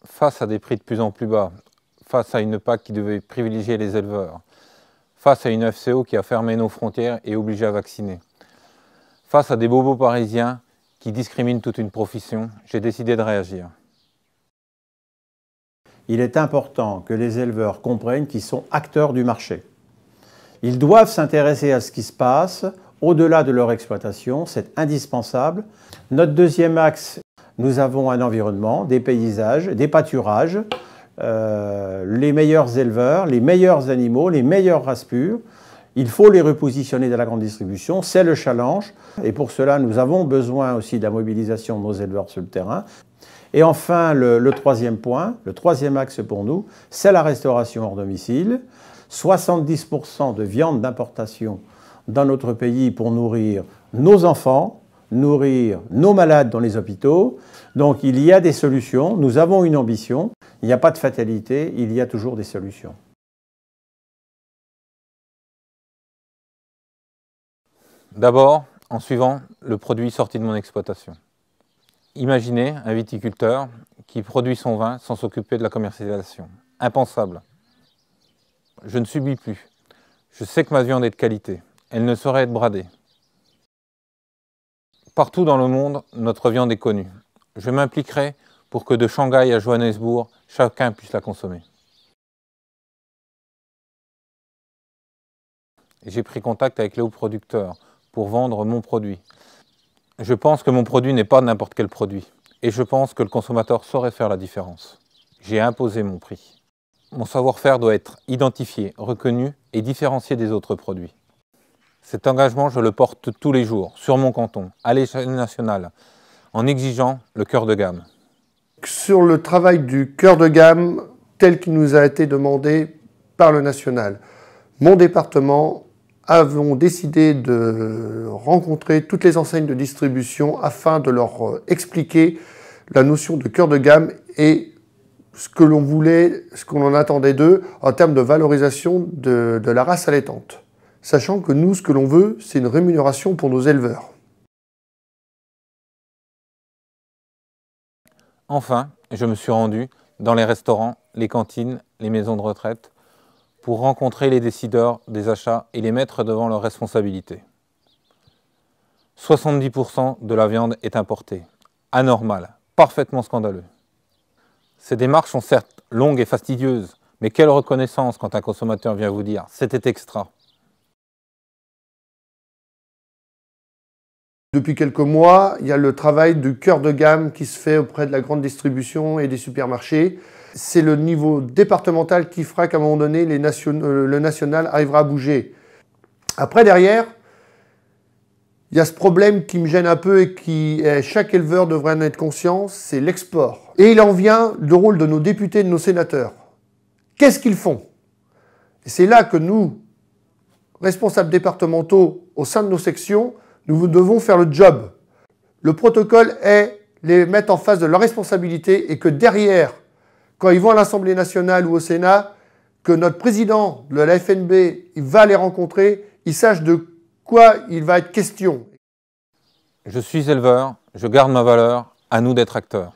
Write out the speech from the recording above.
face à des prix de plus en plus bas, face à une PAC qui devait privilégier les éleveurs, face à une FCO qui a fermé nos frontières et obligé à vacciner, face à des bobos parisiens qui discriminent toute une profession, j'ai décidé de réagir. Il est important que les éleveurs comprennent qu'ils sont acteurs du marché. Ils doivent s'intéresser à ce qui se passe au-delà de leur exploitation, c'est indispensable. Notre deuxième axe, nous avons un environnement, des paysages, des pâturages, les meilleurs éleveurs, les meilleurs animaux, les meilleures races pures. Il faut les repositionner dans la grande distribution, c'est le challenge. Et pour cela, nous avons besoin aussi de la mobilisation de nos éleveurs sur le terrain. Et enfin, le troisième point, le troisième axe pour nous, c'est la restauration hors domicile. 70% de viande d'importation dans notre pays pour nourrir nos enfants, nourrir nos malades dans les hôpitaux. Donc il y a des solutions, nous avons une ambition, il n'y a pas de fatalité, il y a toujours des solutions. D'abord, en suivant le produit sorti de mon exploitation. Imaginez un viticulteur qui produit son vin sans s'occuper de la commercialisation. Impensable. Je ne subis plus. Je sais que ma viande est de qualité. Elle ne saurait être bradée. Partout dans le monde, notre viande est connue. Je m'impliquerai pour que de Shanghai à Johannesburg, chacun puisse la consommer. J'ai pris contact avec les hauts producteurs pour vendre mon produit. Je pense que mon produit n'est pas n'importe quel produit. Et je pense que le consommateur saurait faire la différence. J'ai imposé mon prix. Mon savoir-faire doit être identifié, reconnu et différencié des autres produits. Cet engagement, je le porte tous les jours, sur mon canton, à l'échelle nationale, en exigeant le cœur de gamme. Sur le travail du cœur de gamme, tel qu'il nous a été demandé par le national, mon département avons décidé de rencontrer toutes les enseignes de distribution afin de leur expliquer la notion de cœur de gamme et ce que l'on voulait, ce qu'on en attendait d'eux en termes de valorisation de la race allaitante. Sachant que nous, ce que l'on veut, c'est une rémunération pour nos éleveurs. Enfin, je me suis rendu dans les restaurants, les cantines, les maisons de retraite, pour rencontrer les décideurs des achats et les mettre devant leurs responsabilités. 70% de la viande est importée, anormal, parfaitement scandaleux. Ces démarches sont certes longues et fastidieuses, mais quelle reconnaissance quand un consommateur vient vous dire « c'était extra ». Depuis quelques mois, il y a le travail du cœur de gamme qui se fait auprès de la grande distribution et des supermarchés. C'est le niveau départemental qui fera qu'à un moment donné, le national arrivera à bouger. Après, derrière, il y a ce problème qui me gêne un peu et qui chaque éleveur devrait en être conscient, c'est l'export. Et il en vient le rôle de nos députés et de nos sénateurs. Qu'est-ce qu'ils font? Et c'est là que nous, responsables départementaux au sein de nos sections, nous devons faire le job. Le protocole est les mettre en face de leurs responsabilités et que derrière, quand ils vont à l'Assemblée nationale ou au Sénat, que notre président de la FNB il va les rencontrer, ils sachent de quoi il va être question. Je suis éleveur, je garde ma valeur, à nous d'être acteurs.